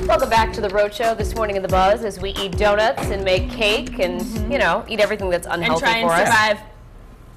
Welcome back to the Road Show this morning in the Buzz as we eat donuts and make cake and, you know, eat everything that's unhealthy for us. And try and survive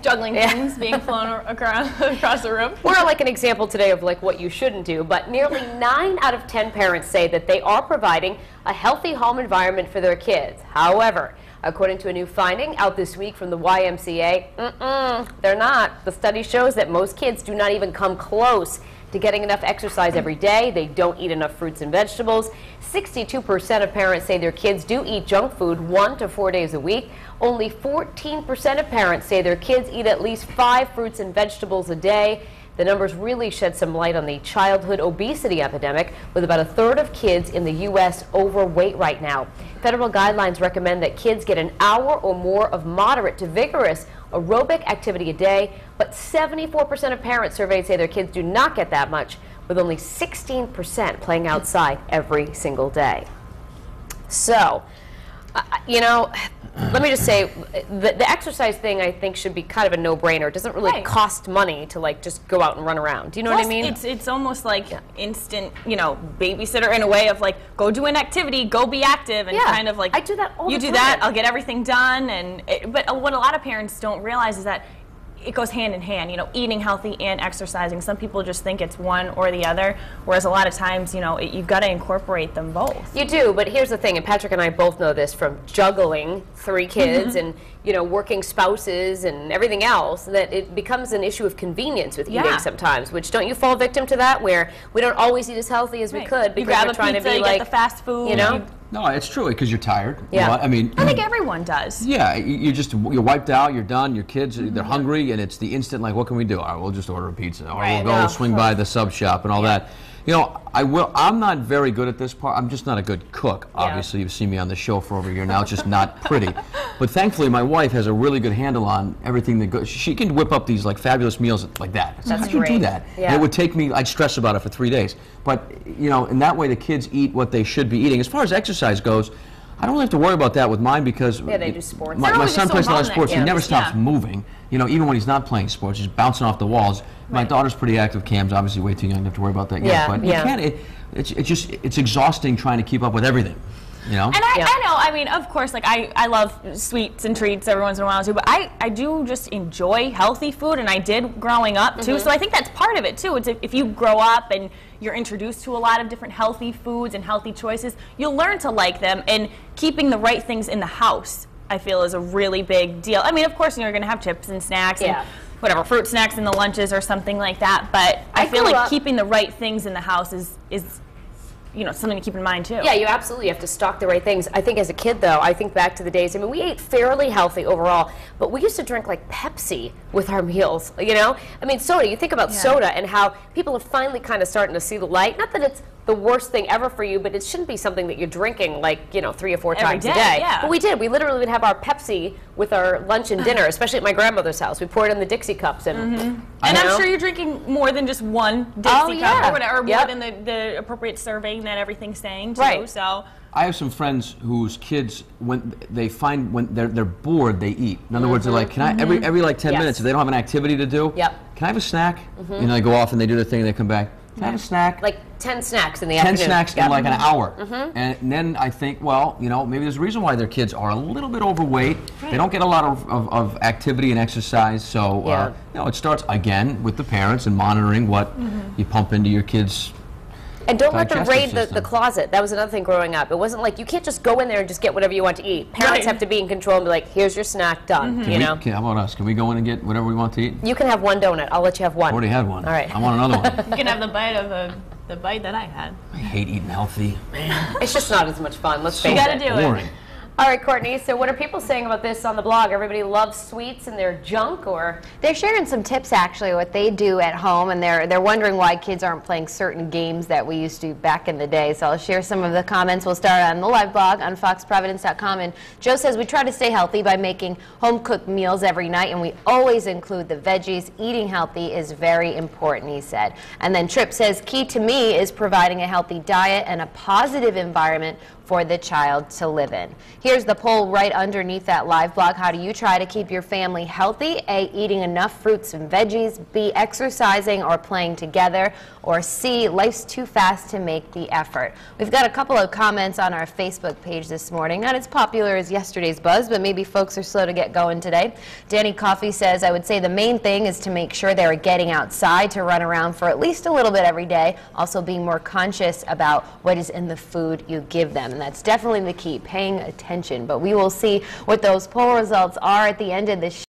juggling things being flown across the room. We're like an example today of like what you shouldn't do, but nearly 9 out of 10 parents say that they are providing a healthy home environment for their kids. However, according to a new finding out this week from the YMCA, they're not. The study shows that most kids do not even come close to getting enough exercise every day. They don't eat enough fruits and vegetables. 62% of parents say their kids do eat junk food 1 to 4 days a week. Only 14% of parents say their kids eat at least 5 fruits and vegetables a day. The numbers really shed some light on the childhood obesity epidemic, with about a third of kids in the U.S. overweight right now. Federal guidelines recommend that kids get an hour or more of moderate to vigorous aerobic activity a day, but 74% of parents surveyed say their kids do not get that much, with only 16% playing outside every single day. So, you know, let me just say, the exercise thing I think should be kind of a no-brainer. It doesn't really cost money to like just go out and run around. Do you know what I mean? It's almost like instant, you know, babysitter in a way of like, go do an activity, go be active, and kind of like, I do that all the time. You do that, I'll get everything done. But what a lot of parents don't realize is that it goes hand in hand, you know, eating healthy and exercising. Some people just think it's one or the other, whereas a lot of times, you know, you've got to incorporate them both. You do, but here's the thing, and Patrick and I both know this from juggling 3 kids and, you know, working spouses and everything else, that it becomes an issue of convenience with eating sometimes, which don't you fall victim to that, where we don't always eat as healthy as we could because we're trying to be like, get the fast food, you know? No, it's true, because you're tired. Yeah. You know, I mean, I think everyone does. Yeah, you're wiped out, you're done, your kids, they're hungry, and it's the instant, like, what can we do? All right, we'll just order a pizza, or we'll go swing by the sub shop and all that. You know, I'm not very good at this part. I'm just not a good cook. Obviously, you've seen me on the show for over a year now. It's just not pretty. But thankfully, my wife has a really good handle on everything that goes. She can whip up these like fabulous meals like that. That's How do you do that? Yeah. And it would take me, I'd stress about it for 3 days. But, you know, in that way, the kids eat what they should be eating. As far as exercise goes, I don't have to worry about that with mine because they do sports. My son plays a lot of sports. He never stops moving. You know, even when he's not playing sports, he's bouncing off the walls. My daughter's pretty active. Cam's obviously way too young to have to worry about that yet. But you can't. It's exhausting trying to keep up with everything. You know? And I know, I mean, of course, like I love sweets and treats every once in a while too, but I do just enjoy healthy food, and I did growing up too, so I think that's part of it too. It's if you grow up and you're introduced to a lot of different healthy foods and healthy choices, you'll learn to like them, and keeping the right things in the house, I feel, is a really big deal. I mean, of course, you're going to have chips and snacks and whatever, fruit snacks in the lunches or something like that, but I feel like keeping the right things in the house is you know, something to keep in mind too. Yeah, you absolutely have to stock the right things. I think as a kid, though, I think back to the days, I mean, we ate fairly healthy overall, but we used to drink like Pepsi with our meals, you know? I mean, soda, you think about soda and how people are finally kind of starting to see the light. Not that it's the worst thing ever for you, but it shouldn't be something that you're drinking like, you know, 3 or 4 times a day. Yeah. But we did. We literally would have our Pepsi with our lunch and dinner, especially at my grandmother's house. We poured in the Dixie cups. And, and I'm sure you're drinking more than just one Dixie cup or whatever, more than the appropriate serving that everything's saying too. So I have some friends whose kids, when they're bored, they eat. In other words, they're like, can I every like 10 minutes, if they don't have an activity to do, can I have a snack? You know, they go off and they do their thing and they come back. Can I have a snack? Like 10 snacks in the afternoon. 10 snacks in like an hour. And then I think, well, you know, maybe there's a reason why their kids are a little bit overweight. They don't get a lot of activity and exercise. So, you know, it starts again with the parents and monitoring what you pump into your kids. And don't let them raid the closet. That was another thing growing up. It wasn't like you can't just go in there and just get whatever you want to eat. Parents have to be in control and be like, here's your snack, done. You know? How about us? Can we go in and get whatever we want to eat? You can have one donut. I'll let you have one. I already had one. All right. I want another one. You can have the bite of the bite that I had. I hate eating healthy. Man. It's just not as much fun. Let's face it. You got to do boring. it. All right, Courtney, so what are people saying about this on the blog? Everybody loves sweets and their junk, or? They're sharing some tips, actually, what they do at home, and they're wondering why kids aren't playing certain games that we used to back in the day. So I'll share some of the comments. We'll start on the live blog on foxprovidence.com. And Joe says, we try to stay healthy by making home-cooked meals every night, and we always include the veggies. Eating healthy is very important, he said. And then Tripp says, key to me is providing a healthy diet and a positive environment for the child to live in. Here's the poll right underneath that live blog. How do you try to keep your family healthy? A, eating enough fruits and veggies. B, exercising or playing together. Or C, life's too fast to make the effort. We've got a couple of comments on our Facebook page this morning. Not as popular as yesterday's buzz, but maybe folks are slow to get going today. Danny Coffey says, I would say the main thing is to make sure they're getting outside to run around for at least a little bit every day. Also being more conscious about what is in the food you give them. And that's definitely the key, paying attention. But we will see what those poll results are at the end of this